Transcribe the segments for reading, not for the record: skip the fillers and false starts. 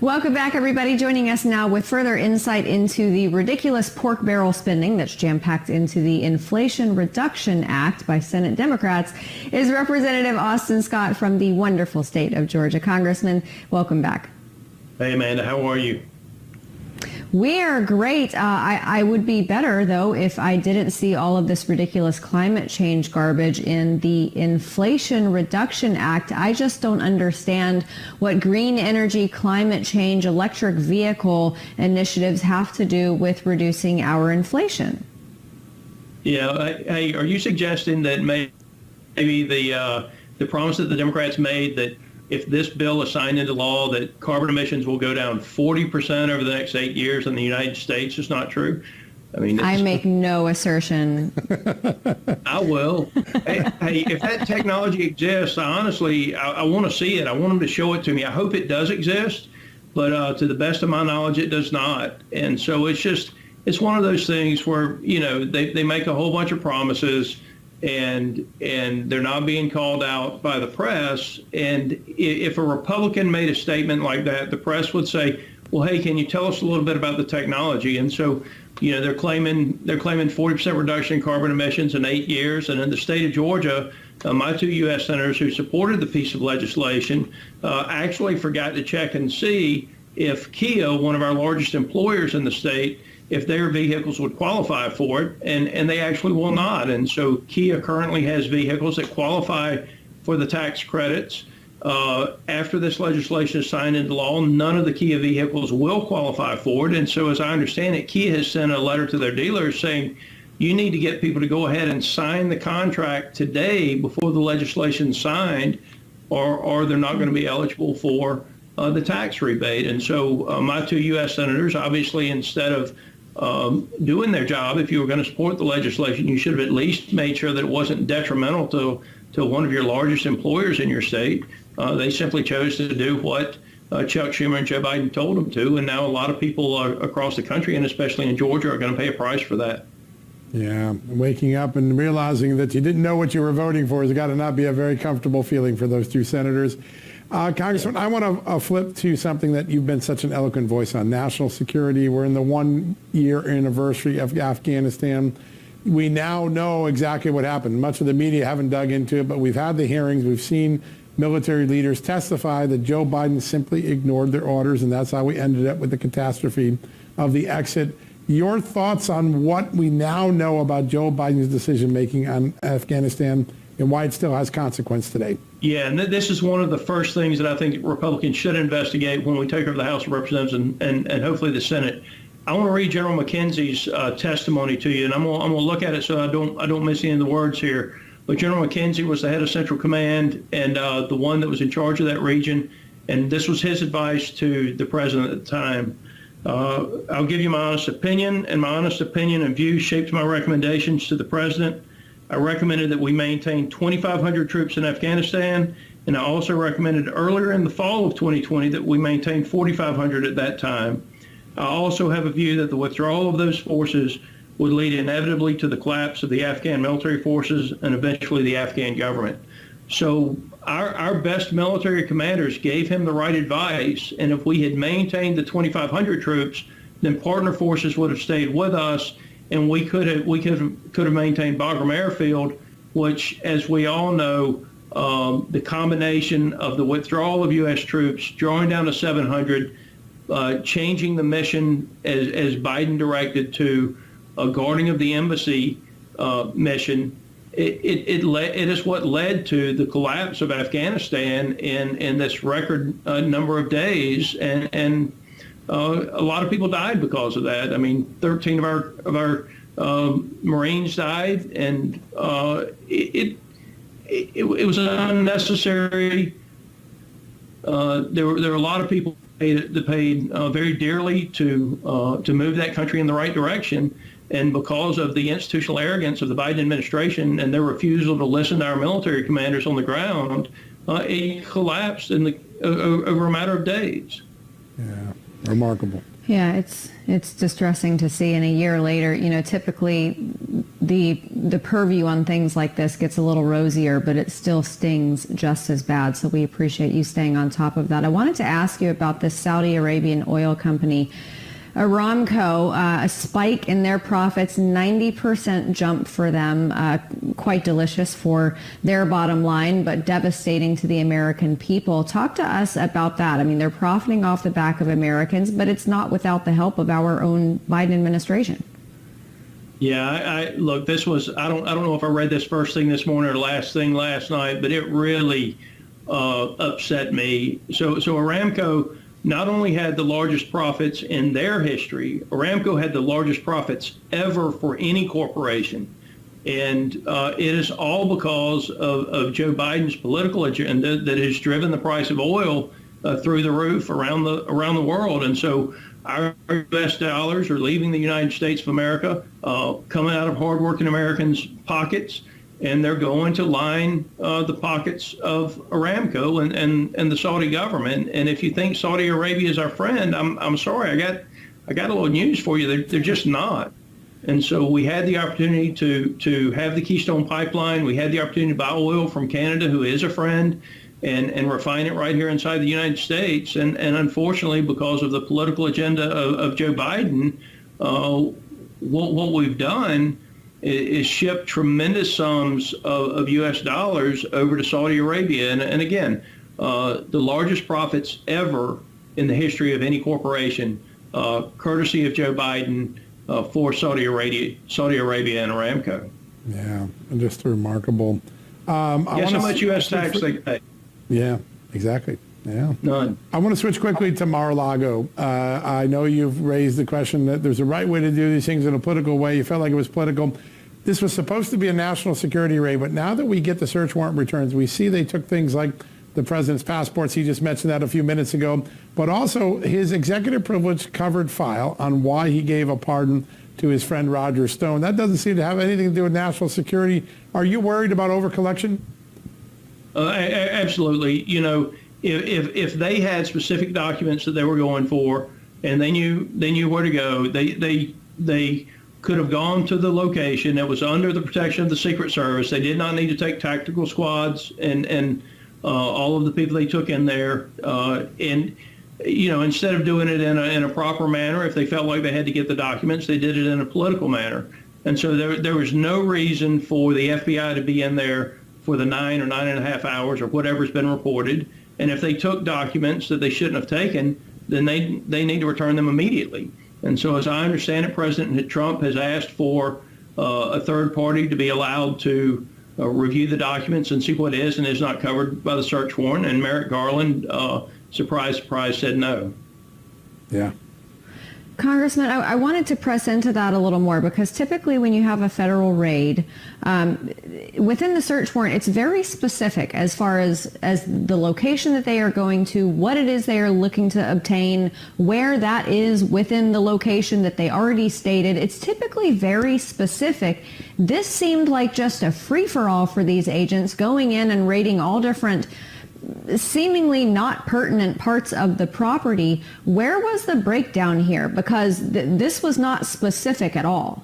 Welcome back, everybody. Joining us now with further insight into the ridiculous pork barrel spending that's jam-packed into the Inflation Reduction Act by Senate Democrats is Representative Austin Scott from the wonderful state of Georgia. Congressman, welcome back. Hey, Amanda, how are you? We're great. I would be better, though, if I didn't see all of this ridiculous climate change garbage in the Inflation Reduction Act. I just don't understand what green energy, climate change, electric vehicle initiatives have to do with reducing our inflation. Yeah. Hey, are you suggesting that maybe the promise that the Democrats made that if this bill is signed into law, that carbon emissions will go down 40% over the next 8 years in the United States is not true? I mean, I make no assertion. I will. Hey, if that technology exists, honestly, I want to see it. I want them to show it to me. I hope it does exist, but to the best of my knowledge, it does not. And so it's one of those things where, they make a whole bunch of promises, and they're not being called out by the press. And if a Republican made a statement like that, the press would say, well, hey, can you tell us a little bit about the technology? And so, they're claiming 40% reduction in carbon emissions in 8 years. And in the state of Georgia, my two U.S. senators who supported the piece of legislation actually forgot to check and see if Kia, one of our largest employers in the state, if their vehicles would qualify for it, and they actually will not. And so Kia currently has vehicles that qualify for the tax credits. After this legislation is signed into law, none of the Kia vehicles will qualify for it. And so as I understand it, Kia has sent a letter to their dealers saying, you need to get people to go ahead and sign the contract today before the legislation is signed, or they're not going to be eligible for the tax rebate. And so my two U.S. senators, obviously, instead of doing their job, if you were going to support the legislation, you should have at least made sure that it wasn't detrimental to one of your largest employers in your state. They simply chose to do what Chuck Schumer and Joe Biden told them to, and now a lot of people across the country, and especially in Georgia, are going to pay a price for that. Yeah, waking up and realizing that you didn't know what you were voting for has got to not be a very comfortable feeling for those two senators. Congressman, I want to flip to something that you've been such an eloquent voice on, national security. We're in the 1 year anniversary of Afghanistan. We now know exactly what happened. Much of the media haven't dug into it, but we've had the hearings. We've seen military leaders testify that Joe Biden simply ignored their orders, and that's how we ended up with the catastrophe of the exit. Your thoughts on what we now know about Joe Biden's decision-making on Afghanistan and why it still has consequence today? Yeah, and this is one of the first things that I think Republicans should investigate when we take over the House of Representatives and hopefully the Senate. I want to read General McKenzie's testimony to you, and I'm going to look at it so I don't miss any of the words here. But General McKenzie was the head of Central Command and the one that was in charge of that region, and this was his advice to the president at the time. I'll give you my honest opinion, and my honest opinion and view shaped my recommendations to the president. I recommended that we maintain 2,500 troops in Afghanistan, and I also recommended earlier in the fall of 2020 that we maintain 4,500 at that time. I also have a view that the withdrawal of those forces would lead inevitably to the collapse of the Afghan military forces and eventually the Afghan government. So our best military commanders gave him the right advice, and if we had maintained the 2,500 troops, then partner forces would have stayed with us, and we could have maintained Bagram Airfield, which, as we all know, the combination of the withdrawal of U.S. troops, drawing down to 700, changing the mission as Biden directed to a guarding of the embassy mission, it is what led to the collapse of Afghanistan in this record number of days, and a lot of people died because of that. I mean, 13 of our Marines died, and it was unnecessary. There were a lot of people that paid very dearly to move that country in the right direction. And because of the institutional arrogance of the Biden administration and their refusal to listen to our military commanders on the ground, it collapsed over a matter of days. Yeah, remarkable. Yeah, it's distressing to see. And a year later, typically the purview on things like this gets a little rosier, but it still stings just as bad. So we appreciate you staying on top of that. I wanted to ask you about this Saudi Arabian oil company, Aramco, a spike in their profits, 90% jump for them, quite delicious for their bottom line, but devastating to the American people. Talk to us about that. I mean, they're profiting off the back of Americans, but it's not without the help of our own Biden administration. Yeah, I look, this was, I don't know if I read this first thing this morning or last thing last night, but it really upset me. So Aramco not only had the largest profits in their history, Aramco had the largest profits ever for any corporation. And it is all because of Joe Biden's political agenda that has driven the price of oil through the roof around the world. And so our U.S. dollars are leaving the United States of America, coming out of hardworking Americans' pockets, and they're going to line the pockets of Aramco and the Saudi government. And if you think Saudi Arabia is our friend, I'm sorry, I got a little news for you. They're just not. And so we had the opportunity to have the Keystone Pipeline. We had the opportunity to buy oil from Canada, who is a friend, and refine it right here inside the United States. And unfortunately, because of the political agenda of Joe Biden, what we've done is ship tremendous sums of U.S. dollars over to Saudi Arabia. And again, the largest profits ever in the history of any corporation, courtesy of Joe Biden, for Saudi Arabia and Aramco. Yeah, just remarkable. Guess how much U.S. tax they pay? Yeah, exactly. Yeah. None. I want to switch quickly to MaraLago. I know you've raised the question that there's a right way to do these things in a political way. You felt like it was political. This was supposed to be a national security raid, but now that we get the search warrant returns, we see they took things like the president's passports. He just mentioned that a few minutes ago, but also his executive privilege covered file on why he gave a pardon to his friend Roger Stone. That doesn't seem to have anything to do with national security. Are you worried about overcollection? Absolutely. If they had specific documents that they were going for, and they knew where to go, they could have gone to the location that was under the protection of the Secret Service. They did not need to take tactical squads and all of the people they took in there. Instead of doing it in a proper manner, if they felt like they had to get the documents, they did it in a political manner. And so there was no reason for the FBI to be in there for the 9 or 9.5 hours or whatever's been reported. And if they took documents that they shouldn't have taken, then they need to return them immediately. And so as I understand it, President Trump has asked for a third party to be allowed to review the documents and see what is and is not covered by the search warrant. And Merrick Garland, surprise, surprise, said no. Yeah. Congressman, I wanted to press into that a little more because typically when you have a federal raid, within the search warrant, it's very specific as far as the location that they are going to, what it is they are looking to obtain, where that is within the location that they already stated. It's typically very specific. This seemed like just a free-for-all for these agents going in and raiding all different seemingly not pertinent parts of the property. Where was the breakdown here? Because this was not specific at all.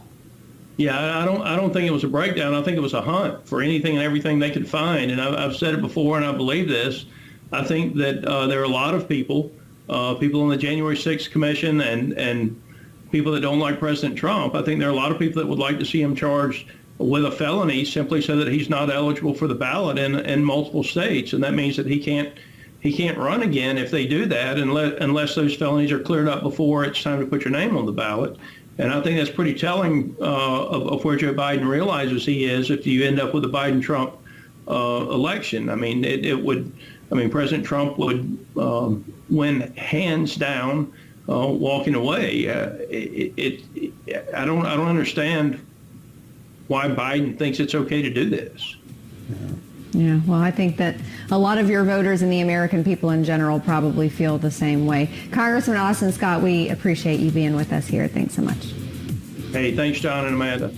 Yeah, I don't think it was a breakdown. I think it was a hunt for anything and everything they could find. And I've said it before, and I believe this. I think that there are a lot of people on the January 6th Commission and people that don't like President Trump. I think there are a lot of people that would like to see him charged with a felony simply so that he's not eligible for the ballot in multiple states. And that means that he can't run again if they do that unless those felonies are cleared up before it's time to put your name on the ballot. And I think that's pretty telling of where Joe Biden realizes he is if you end up with a Biden-Trump election. I mean, President Trump would win hands down walking away. I don't understand why Biden thinks it's okay to do this. Yeah, well, I think that a lot of your voters and the American people in general probably feel the same way. Congressman Austin Scott, we appreciate you being with us here. Thanks so much. Hey, thanks, John and Amanda.